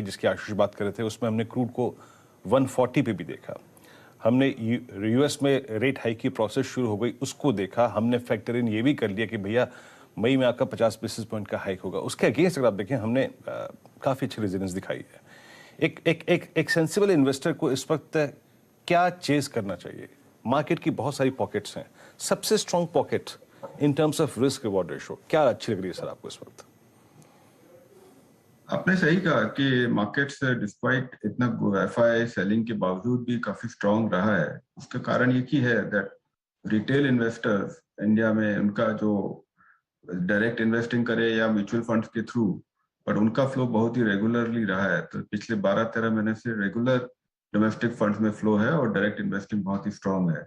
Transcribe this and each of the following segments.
जिसकी आशीष बात कर रहे थे, उसमें हमने क्रूड को 140 पे भी देखा। हमने यूएस में रेट हाइक की प्रोसेस शुरू हो गई, उसको देखा। हमने फैक्टर इन ये भी कर लिया कि भैया मई में आपका 50 बेसिस पॉइंट का हाइक होगा। उसके अगेंस्ट अगर आप देखें, हमने काफ़ी अच्छी रेजिलेंस दिखाई है। एक सेंसिबल इन्वेस्टर को इस वक्त क्या चेज करना चाहिए? मार्केट की बहुत सारी पॉकेट्स हैं, सबसे strong pocket in terms of risk reward ratio क्या अच्छी लग रही है सर आपको इस वक्त? आपने सही कहा कि मार्केट्स डिस्पाइट इतना एफआई सेलिंग के बावजूद भी काफी स्ट्रांग रहा है। उसका कारण ये ही है दैट रिटेल इन्वेस्टर्स इंडिया में उनका जो डायरेक्ट इन्वेस्टिंग करे या म्यूचुअल फंड्स के थ्रू, पर उनका फ्लो बहुत ही रेगुलरली रहा है। तो पिछले 12-13 महीने से रेगुलर डोमेस्टिक फंड्स में फ्लो है और डायरेक्ट इन्वेस्टिंग बहुत ही स्ट्रांग है।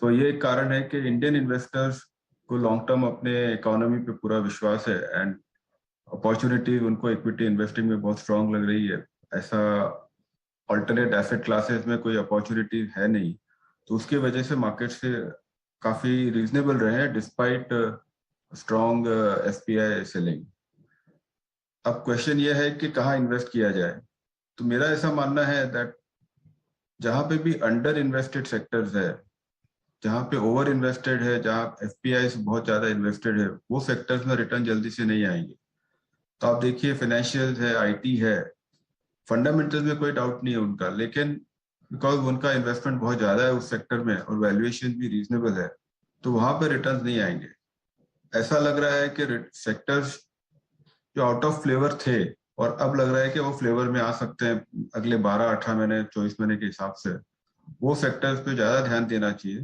तो ये एक कारण है कि इंडियन इन्वेस्टर्स को लॉन्ग टर्म अपने इकोनॉमी पे पूरा विश्वास है एंड अपॉर्चुनिटी उनको इक्विटी इन्वेस्टिंग में बहुत स्ट्रांग लग रही है। ऐसा अल्टरनेट एसेट क्लासेस में कोई अपॉर्चुनिटी है नहीं, तो उसकी वजह से मार्केट से काफी रीजनेबल रहे हैं डिस्पाइट स्ट्रांग एसपीआई सेलिंग। अब क्वेश्चन ये है कि कहाँ इन्वेस्ट किया जाए। तो मेरा ऐसा मानना है दैट जहाँ पे भी अंडर इन्वेस्टेड सेक्टर्स है, जहाँ पे ओवर इन्वेस्टेड है, जहाँ एफपीआई बहुत ज्यादा इन्वेस्टेड है, वो सेक्टर्स में रिटर्न जल्दी से नहीं आएंगे। तो आप देखिए फाइनेंशियल है, आईटी है, फंडामेंटल्स में कोई डाउट नहीं है उनका, लेकिन बिकॉज उनका इन्वेस्टमेंट बहुत ज्यादा है उस सेक्टर में और वैल्यूएशन भी रीजनेबल है, तो वहां पर रिटर्न्स नहीं आएंगे। ऐसा लग रहा है कि सेक्टर्स जो आउट ऑफ फ्लेवर थे और अब लग रहा है कि वो फ्लेवर में आ सकते हैं अगले 12-18 महीने 24 महीने के हिसाब से, वो सेक्टर्स पे ज्यादा ध्यान देना चाहिए।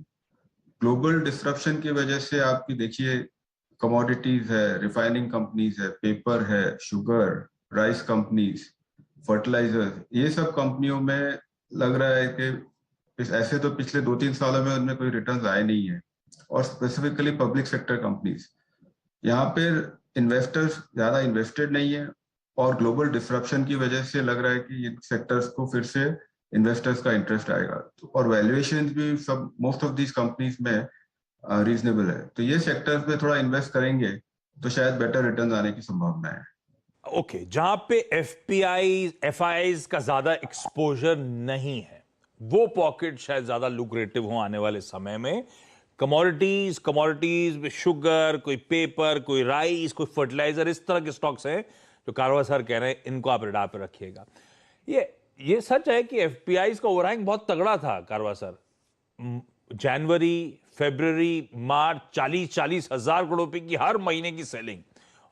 ग्लोबल डिस्ट्रप्शन की वजह से आपकी देखिए कमोडिटीज है, रिफाइनिंग कंपनीज है, पेपर है, शुगर, राइस कंपनीज, फर्टिलाइजर्स, ये सब कंपनियों में लग रहा है कि ऐसे तो पिछले 2-3 सालों में उनमें कोई रिटर्न्स आए नहीं है। और स्पेसिफिकली पब्लिक सेक्टर कंपनीज, यहाँ पे इन्वेस्टर्स ज्यादा इन्वेस्टेड नहीं है और ग्लोबल डिस्ट्रप्शन की वजह से लग रहा है कि ये सेक्टर्स को फिर से इन्वेस्टर्स का इंटरेस्ट आएगा। तो और वैल्यूएशन भी सब मोस्ट ऑफ दीज कंपनीज में रीजनेबल है, तो ये सेक्टर्स में थोड़ा इन्वेस्ट करेंगे तो शायद बेटर रिटर्न आने की संभावना है। ओके, जहां पे एफपीआई एफआईज का ज्यादा एक्सपोजर नहीं है, वो पॉकेट शायद ज्यादा लुक्रेटिव हो आने वाले समय में। कमोडिटीज में शुगर, कोई पेपर, कोई राइस, कोई फर्टिलाइजर, इस तरह के स्टॉक्स हैं जो कारवा सर कह रहे हैं इनको आप रडार पे रखिएगा। ये सच है कि एफपीआई का ओवरहैंग बहुत तगड़ा था कारवा सर। जनवरी, फरवरी, मार्च 40 हजार करोड़ रुपए की हर महीने की सेलिंग,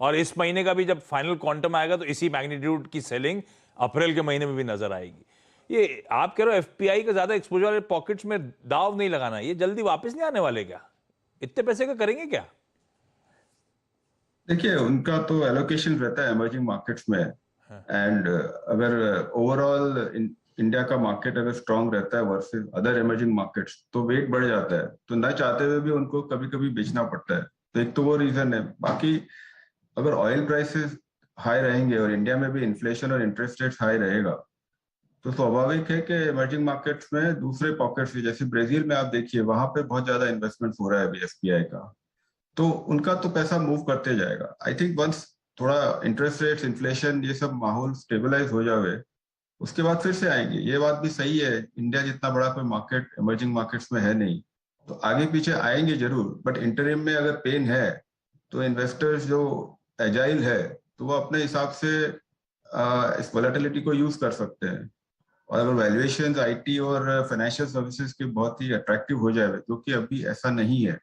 और इस महीने का भी जब फाइनल क्वांटम आएगा तो इसी मैग्नीट्यूड की सेलिंग अप्रैल के महीने में भी नजर आएगी। ये आप कह रहे हो एफपीआई का ज्यादा एक्सपोजर वाले पॉकेट्स में दाव नहीं लगाना, ये जल्दी वापस नहीं आने वाले क्या? इतने पैसे का करेंगे क्या? देखिए उनका तो एलोकेशन रहता है इमर्जिंग मार्केट्स में, एंड अगर ओवरऑल इंडिया का मार्केट अगर स्ट्रांग रहता है वर्सेस अदर इमर्जिंग मार्केट्स, तो वेट बढ़ जाता है, तो ना चाहते हुए भी उनको कभी कभी बेचना पड़ता है। तो एक तो वो रीजन है। बाकी अगर ऑयल प्राइसेस हाई रहेंगे और इंडिया में भी इन्फ्लेशन और इंटरेस्ट रेट्स हाई रहेगा, तो स्वाभाविक है कि इमर्जिंग मार्केट्स में दूसरे पॉकेट्स जैसे ब्राजील में आप देखिए, वहां पे बहुत ज्यादा इन्वेस्टमेंट हो रहा है अभी एफपीआई का, तो उनका तो पैसा मूव करते जाएगा। आई थिंक वंस थोड़ा इंटरेस्ट रेट्स, इन्फ्लेशन, ये सब माहौल स्टेबलाइज हो जाए, उसके बाद फिर से आएंगे। ये बात भी सही है, इंडिया जितना बड़ा कोई मार्केट इमर्जिंग मार्केट्स में है नहीं, तो आगे पीछे आएंगे जरूर, बट इंटरिम में अगर पेन है तो इन्वेस्टर्स जो एजाइल है तो वो अपने हिसाब से इस वोलेटिलिटी को यूज कर सकते हैं। और अगर वैल्यूएशंस आईटी और फाइनेंशियल सर्विसेज के बहुत ही अट्रैक्टिव हो जाए, जो कि अभी ऐसा नहीं है,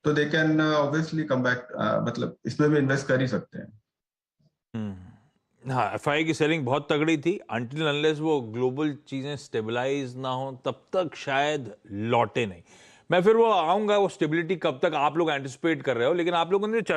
तो they can obviously come back, मतलब इसमें भी इन्वेस्ट कर ही सकते हैं। हाँ, एफआई की सेलिंग बहुत तगड़ी थी, अनटिल अनलेस वो ग्लोबल चीजें स्टेबलाइज ना हो तब तक शायद लौटे नहीं। मैं फिर वो आऊंगा, वो स्टेबिलिटी कब तक आप लोग एंटिसिपेट कर रहे हो, लेकिन आप लोगों ने